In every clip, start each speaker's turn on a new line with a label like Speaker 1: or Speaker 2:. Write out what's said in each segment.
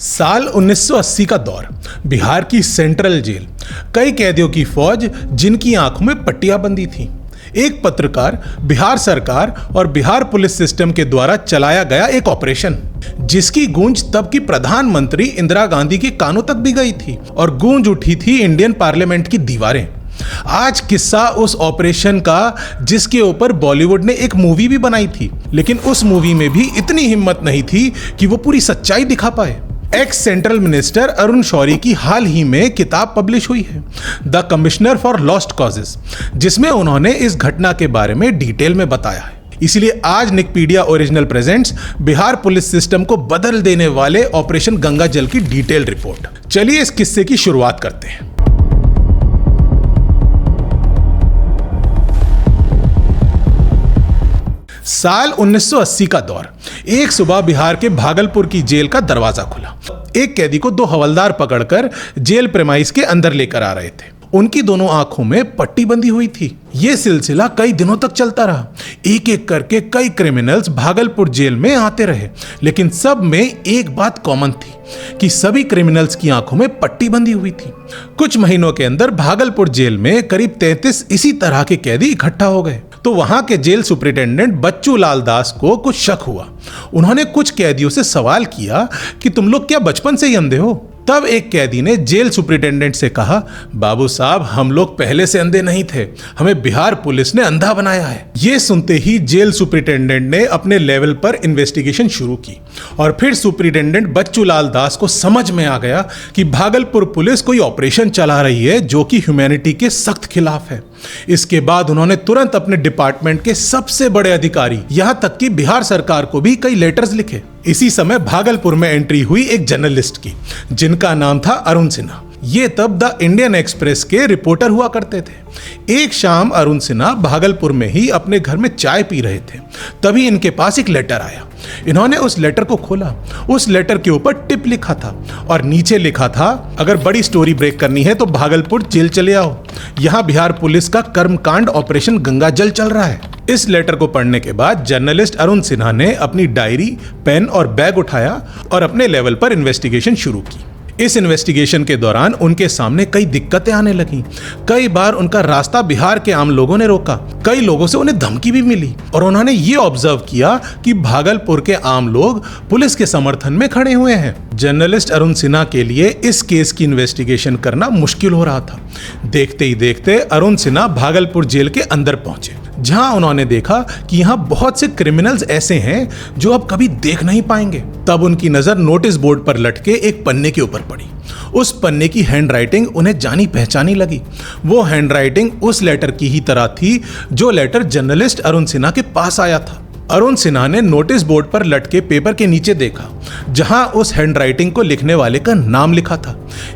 Speaker 1: साल 1980 का दौर, बिहार की सेंट्रल जेल, कई कैदियों की फौज जिनकी आंखों में पट्टियां बंधी थी। एक पत्रकार, बिहार सरकार और बिहार पुलिस सिस्टम के द्वारा चलाया गया एक ऑपरेशन, जिसकी गूंज तब की प्रधानमंत्री इंदिरा गांधी के कानों तक भी गई थी और गूंज उठी थी इंडियन पार्लियामेंट की दीवारें। आज किस्सा उस ऑपरेशन का, जिसके ऊपर बॉलीवुड ने एक मूवी भी बनाई थी, लेकिन उस मूवी में भी इतनी हिम्मत नहीं थी कि वो पूरी सच्चाई दिखा पाए। Ex central minister Arun Shourie की हाल ही में किताब पब्लिश हुई है, the commissioner for lost causes, जिसमें उन्होंने इस घटना के बारे में डिटेल में बताया है। इसलिए आज निकपीडिया original presents Bihar police system को बदल देने वाले ऑपरेशन गंगा जल की डिटेल रिपोर्ट। चलिए इस किस्से की शुरुआत करते हैं। साल 1980 का दौर, एक सुबह बिहार के भागलपुर की जेल का दरवाजा खुला। एक कैदी को दो हवलदार पकड़कर जेल प्रेमाइस के अंदर लेकर आ रहे थे। उनकी दोनों आंखों में पट्टी बंधी हुई थी। यह सिलसिला कई दिनों तक चलता रहा। एक एक करके कई क्रिमिनल्स भागलपुर जेल में आते रहे, लेकिन सब में एक बात कॉमन थी कि सभी क्रिमिनल्स की आंखों में पट्टी बंधी हुई थी। कुछ महीनों के अंदर भागलपुर जेल में करीब 33 इसी तरह के कैदी इकट्ठा हो गए। तो वहां के जेल सुपरिटेंडेंट बच्चू लाल दास को कुछ शक हुआ। उन्होंने कुछ कैदियों से सवाल किया कि तुम लोग क्या बचपन से ही अंधे हो? तब एक कैदी ने जेल सुपरिटेंडेंट से कहा, बाबू साहब, हम लोग पहले से अंधे नहीं थे, हमें बिहार पुलिस ने अंधा बनाया है। ये सुनते ही जेल सुपरिटेंडेंट ने अपने लेवल पर इन्वेस्टिगेशन शुरू की और फिर सुपरिटेंडेंट बच्चू लाल दास को समझ में आ गया कि भागलपुर पुलिस कोई ऑपरेशन चला रही है जो कि ह्यूमैनिटी के सख्त खिलाफ है। इसके बाद उन्होंने तुरंत अपने डिपार्टमेंट के सबसे बड़े अधिकारी, यहां तक कि बिहार सरकार को भी कई लेटर्स लिखे। इसी समय भागलपुर में एंट्री हुई एक जर्नलिस्ट की, जिनका नाम था अरुण सिन्हा। ये तब द इंडियन एक्सप्रेस के रिपोर्टर हुआ करते थे। एक शाम अरुण सिन्हा भागलपुर में ही अपने घर में चाय पी रहे थे, तभी इनके पास एक लेटर आया। इन्होंने उस लेटर को खोला। उस लेटर के ऊपर टिप लिखा था और नीचे लिखा था, अगर बड़ी स्टोरी ब्रेक करनी है तो भागलपुर जेल चले आओ, यहां बिहार पुलिस का कर्मकांड ऑपरेशन गंगा जल चल रहा है। इस लेटर को पढ़ने के बाद जर्नलिस्ट अरुण सिन्हा ने अपनी डायरी, पेन और बैग उठाया और अपने लेवल पर इन्वेस्टिगेशन शुरू की। इस इन्वेस्टिगेशन के दौरान उनके सामने कई दिक्कतें आने लगीं। कई बार उनका रास्ता बिहार के आम लोगों ने रोका, कई लोगों से उन्हें धमकी भी मिली और उन्होंने ये ऑब्जर्व किया कि भागलपुर के आम लोग पुलिस के समर्थन में खड़े हुए हैं। जर्नलिस्ट अरुण सिन्हा के लिए इस केस की इन्वेस्टिगेशन करना मुश्किल हो रहा था। देखते ही देखते अरुण सिन्हा भागलपुर जेल के अंदर पहुंचे, जहां उन्होंने देखा कि यहां बहुत से क्रिमिनल्स ऐसे हैं जो अब कभी देख नहीं पाएंगे। तब उनकी नजर नोटिस बोर्ड पर लटके एक पन्ने के ऊपर पड़ी। उस पन्ने की हैंडराइटिंग उन्हें जानी पहचानी लगी। वो हैंडराइटिंग उस लेटर की ही तरह थी जो लेटर जर्नलिस्ट अरुण सिन्हा के पास आया था। अरुण सिन्हा ने नोटिस बोर्ड पर लटके पेपर के नीचे देखा, जहां उस हैंडराइटिंग को लिखने वाले का नाम लिखा था।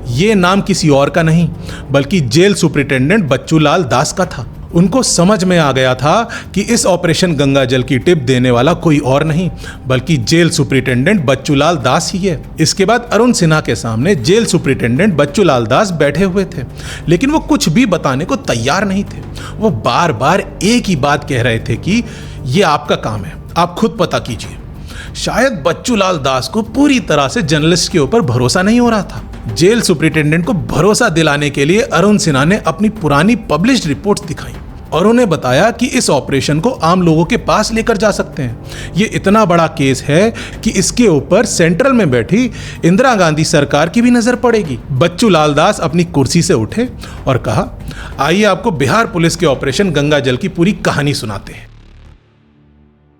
Speaker 1: ये नाम किसी और का नहीं, बल्कि जेल सुपरिटेंडेंट बच्चू लाल दास का था। उनको समझ में आ गया था कि इस ऑपरेशन गंगा जल की टिप देने वाला कोई और नहीं, बल्कि जेल सुपरिटेंडेंट बच्चू लाल दास ही है। इसके बाद अरुण सिन्हा के सामने जेल सुपरिटेंडेंट बच्चू लाल दास बैठे हुए थे, लेकिन वो कुछ भी बताने को तैयार नहीं थे। वो बार बार एक ही बात कह रहे थे कि ये आपका काम है, आप खुद पता कीजिए। शायद बच्चू लाल दास को पूरी तरह से जर्नलिस्ट के ऊपर भरोसा नहीं हो रहा था। जेल सुपरिटेंडेंट को भरोसा दिलाने के लिए अरुण सिन्हा ने अपनी पुरानी पब्लिश्ड रिपोर्ट्स दिखाई और उन्हें बताया कि इस ऑपरेशन को आम लोगों के पास लेकर जा सकते हैं। ये इतना बड़ा केस है कि इसके ऊपर सेंट्रल में बैठी इंदिरा गांधी सरकार की भी नजर पड़ेगी। बच्चू लाल दास अपनी कुर्सी से उठे और कहा, आइए आपको बिहार पुलिस के ऑपरेशन गंगा जल की पूरी कहानी सुनाते हैं।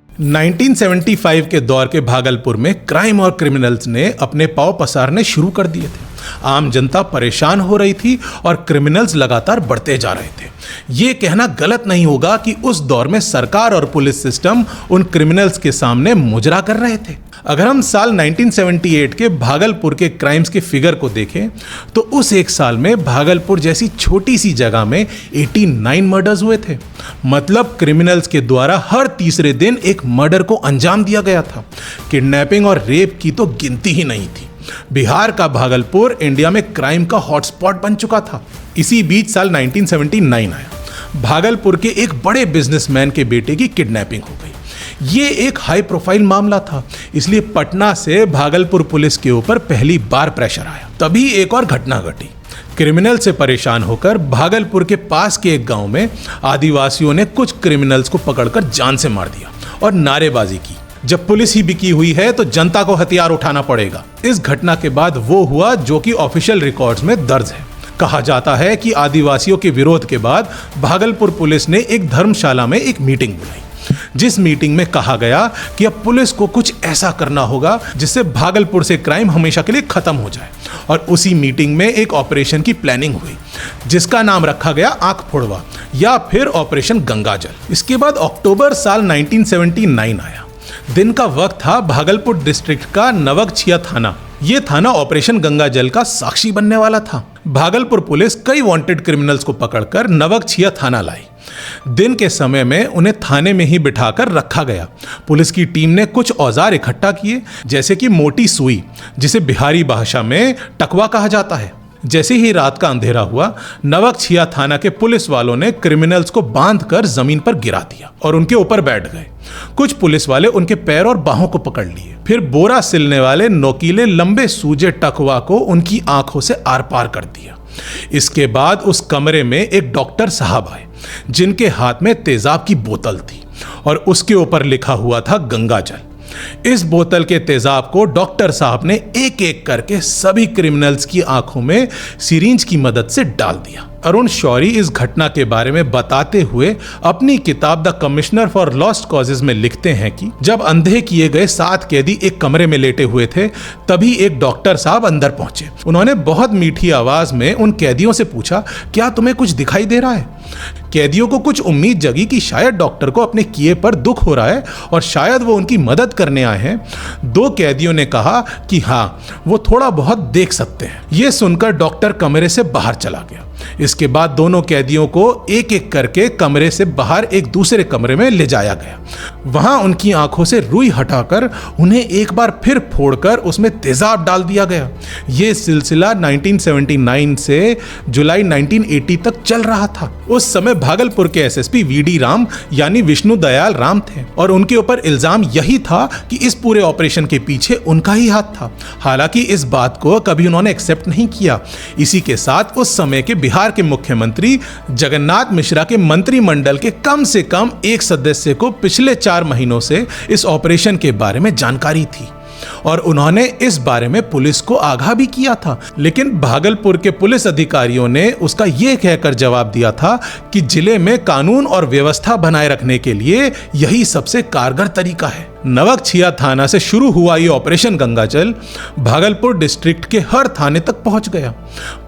Speaker 1: 1975 के दौर के भागलपुर में क्राइम और क्रिमिनल्स ने अपने पांव पसारने शुरू कर दिए थे। आम जनता परेशान हो रही थी और क्रिमिनल्स लगातार बढ़ते जा रहे थे। ये कहना गलत नहीं होगा कि उस दौर में सरकार और पुलिस सिस्टम उन क्रिमिनल्स के सामने मुजरा कर रहे थे। अगर हम साल 1978 के भागलपुर के क्राइम्स के फिगर को देखें तो उस एक साल में भागलपुर जैसी छोटी सी जगह में 89 मर्डर्स हुए थे। मतलब क्रिमिनल्स के द्वारा हर तीसरे दिन एक मर्डर को अंजाम दिया गया था। किडनैपिंग और रेप की तो गिनती ही नहीं थी। बिहार का भागलपुर इंडिया में क्राइम का हॉटस्पॉट बन चुका था। इसी बीच साल 1979 आया। भागलपुर के एक बड़े बिजनेसमैन के बेटे की किडनैपिंग हो गई। ये एक हाई प्रोफाइल मामला था, इसलिए पटना से भागलपुर पुलिस के ऊपर पहली बार प्रेशर आया। तभी एक और घटना घटी। क्रिमिनल से परेशान होकर भागलपुर के पास के एक गांव में आदिवासियों ने कुछ क्रिमिनल्स को पकड़कर जान से मार दिया और नारेबाजी की, जब पुलिस ही बिकी हुई है तो जनता को हथियार उठाना पड़ेगा। इस घटना के बाद वो हुआ जो कि ऑफिशियल रिकॉर्ड्स में दर्ज है। कहा जाता है कि आदिवासियों के विरोध के बाद भागलपुर पुलिस ने एक धर्मशाला में एक मीटिंग बुलाई, जिस मीटिंग में कहा गया कि अब पुलिस को कुछ ऐसा करना होगा जिससे भागलपुर से क्राइम हमेशा के लिए खत्म हो जाए। और उसी मीटिंग में एक ऑपरेशन की प्लानिंग हुई जिसका नाम रखा गया आंख फोड़वा या फिर ऑपरेशन गंगाजल। इसके बाद अक्टूबर साल 1979 आया। दिन का वक्त था, भागलपुर डिस्ट्रिक्ट का नवगछिया थाना। यह थाना ऑपरेशन गंगाजल का साक्षी बनने वाला था। भागलपुर पुलिस कई वांटेड क्रिमिनल्स को पकड़कर नवगछिया थाना लाई। दिन के समय में उन्हें थाने में ही बिठाकर रखा गया। पुलिस की टीम ने कुछ औजार इकट्ठा किए, जैसे कि मोटी सुई, जिसे बिहारी भाषा में टकवा कहा जाता है। जैसे ही रात का अंधेरा हुआ, नवगछिया थाना के पुलिस वालों ने क्रिमिनल्स को बांधकर जमीन पर गिरा दिया और उनके ऊपर बैठ गए। कुछ पुलिस वाले उनके पैर और बाहों को पकड़ लिए, फिर बोरा सिलने वाले नोकीले लंबे सूजे टकवा को उनकी आंखों से आर पार कर दिया। इसके बाद उस कमरे में एक डॉक्टर साहब आए, जिनके हाथ में तेजाब की बोतल थी और उसके ऊपर लिखा हुआ था गंगाजल। इस बोतल के तेजाब को डॉक्टर साहब ने एक एक करके सभी क्रिमिनल्स की आंखों में सिरिंज की मदद से डाल दिया। अरुण शौरी इस घटना के बारे में बताते हुए अपनी किताब the commissioner for lost causes में लिखते हैं कि जब अंधे किए गए 7 कैदी एक कमरे में लेटे हुए थे, तभी एक डॉक्टर साहब अंदर पहुंचे। उन्होंने बहुत मीठी आवाज में उन कैदियों से पूछा, क्या तुम्हें कुछ दिखाई दे रहा है? कैदियों को कुछ उम्मीद जगी कि शायद डॉक्टर को अपने किए पर दुख हो रहा है और शायद वो उनकी मदद करने आए हैं। 2 कैदियों ने कहा कि हाँ, वो थोड़ा बहुत देख सकते हैं। ये सुनकर डॉक्टर कमरे से बाहर चला गया। इसके बाद दोनों कैदियों को एक एक करके कमरे से बाहर एक दूसरे कमरे में ले जाया गया। वहां उनकी आंखों से रुई हटाकर उन्हें एक बार फिर फोड़कर उसमें तेजाब डाल दिया गया। यह सिलसिला 1979 से जुलाई 1980 तक चल रहा था। उस समय भागलपुर के एसएसपी वीडी राम यानी विष्णु दयाल राम थे और उनके ऊपर इल्जाम यही था कि इस पूरे ऑपरेशन के पीछे उनका ही हाथ था। हालांकि इस बात को कभी उन्होंने एक्सेप्ट नहीं किया। इसी के साथ उस समय के बिहार के मुख्यमंत्री जगन्नाथ मिश्रा के मंत्रिमंडल के कम से कम एक सदस्य को पिछले 4 महीनों से इस ऑपरेशन के बारे में जानकारी थी और उन्होंने इस बारे में पुलिस को आगाह भी किया था। लेकिन भागलपुर के पुलिस अधिकारियों ने उसका यह कहकर जवाब दिया था कि जिले में कानून और व्यवस्था बनाए रखने के लिए यही सबसे कारगर तरीका है। नवगछिया थाना से शुरू हुआ ये ऑपरेशन गंगाजल भागलपुर डिस्ट्रिक्ट के हर थाने तक पहुंच गया।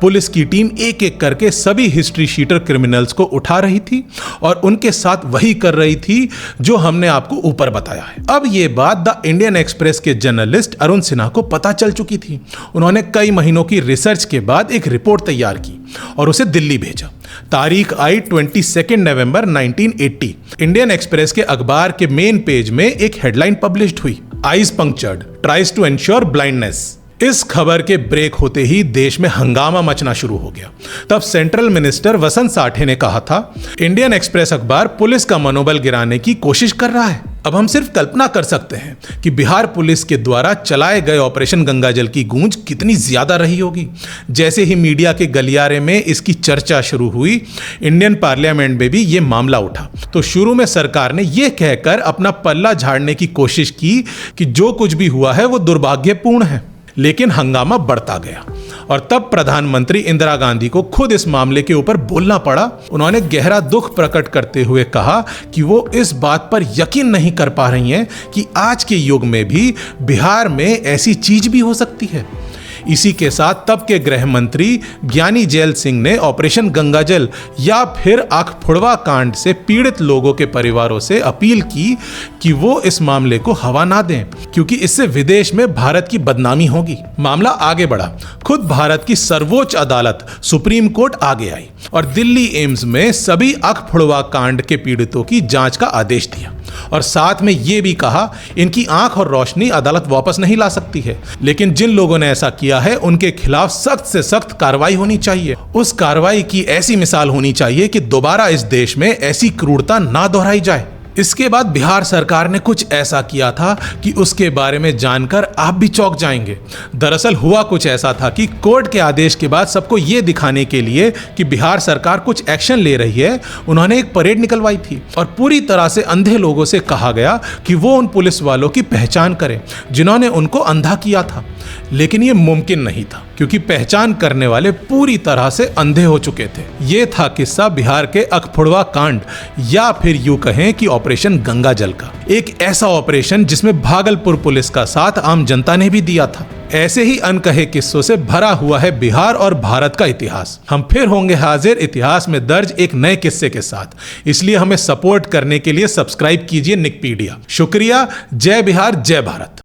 Speaker 1: पुलिस की टीम एक एक करके सभी हिस्ट्री शीटर क्रिमिनल्स को उठा रही थी और उनके साथ वही कर रही थी जो हमने आपको ऊपर बताया है। अब ये बात द इंडियन एक्सप्रेस के जर्नलिस्ट अरुण सिन्हा को पता चल चुकी थी। उन्होंने कई महीनों की रिसर्च के बाद एक रिपोर्ट तैयार की और उसे दिल्ली भेजा। तारीख आई 22 नवंबर 1980। इंडियन एक्सप्रेस के अखबार के मेन पेज में एक हेडलाइन पब्लिश्ड हुई, eyes punctured tries to ensure blindness. इस खबर के ब्रेक होते ही देश में हंगामा मचना शुरू हो गया। तब सेंट्रल मिनिस्टर वसंत साठे ने कहा था, इंडियन एक्सप्रेस अखबार पुलिस का मनोबल गिराने की कोशिश कर रहा है। अब हम सिर्फ कल्पना कर सकते हैं कि बिहार पुलिस के द्वारा चलाए गए ऑपरेशन गंगाजल की गूंज कितनी ज्यादा रही होगी। जैसे ही मीडिया के गलियारे में इसकी चर्चा शुरू हुई, इंडियन पार्लियामेंट में भी ये मामला उठा। तो शुरू में सरकार ने यह कहकर अपना पल्ला झाड़ने की कोशिश की कि जो कुछ भी हुआ है वो दुर्भाग्यपूर्ण है। लेकिन हंगामा बढ़ता गया और तब प्रधानमंत्री इंदिरा गांधी को खुद इस मामले के ऊपर बोलना पड़ा। उन्होंने गहरा दुख प्रकट करते हुए कहा कि वो इस बात पर यकीन नहीं कर पा रही हैं कि आज के युग में भी बिहार में ऐसी चीज भी हो सकती है। इसी के साथ तब के गृह मंत्री ज्ञानी जैल सिंह ने ऑपरेशन गंगाजल या फिर आंख फोड़वा कांड से पीड़ित लोगों के परिवारों से अपील की कि वो इस मामले को हवा ना दें, क्योंकि इससे विदेश में भारत की बदनामी होगी। मामला आगे बढ़ा। खुद भारत की सर्वोच्च अदालत सुप्रीम कोर्ट आगे आई और दिल्ली एम्स में सभी आंख फोड़वा कांड के पीड़ितों की जांच का आदेश दिया और साथ में ये भी कहा, इनकी आंख और रोशनी अदालत वापस नहीं ला सकती है, लेकिन जिन लोगों ने ऐसा किया है उनके खिलाफ सख्त से सख्त कार्रवाई होनी चाहिए। उस कार्रवाई की ऐसी मिसाल होनी चाहिए कि दोबारा इस देश में ऐसी क्रूरता ना दोहराई जाए। इसके बाद बिहार सरकार ने कुछ ऐसा किया था कि उसके बारे में जानकर आप भी चौंक जाएंगे। दरअसल हुआ कुछ ऐसा था कि कोर्ट के आदेश के बाद सबको ये दिखाने के लिए कि बिहार सरकार कुछ एक्शन ले रही है, उन्होंने एक परेड निकलवाई थी और पूरी तरह से अंधे लोगों से कहा गया कि वो उन पुलिस वालों की पहचान करें जिन्होंने उनको अंधा किया था। लेकिन ये मुमकिन नहीं था क्योंकि पहचान करने वाले पूरी तरह से अंधे हो चुके थे। ये था किस्सा बिहार के अखफुड़वा कांड या फिर यूं कहें कि ऑपरेशन गंगा जल का। एक ऐसा ऑपरेशन जिसमें भागलपुर पुलिस का साथ आम जनता ने भी दिया था। ऐसे ही अनकहे किस्सों से भरा हुआ है बिहार और भारत का इतिहास। हम फिर होंगे हाजिर इतिहास में दर्ज एक नए किस्से के साथ, इसलिए हमें सपोर्ट करने के लिए सब्सक्राइब कीजिए निकपीडिया। शुक्रिया। जय बिहार, जय भारत।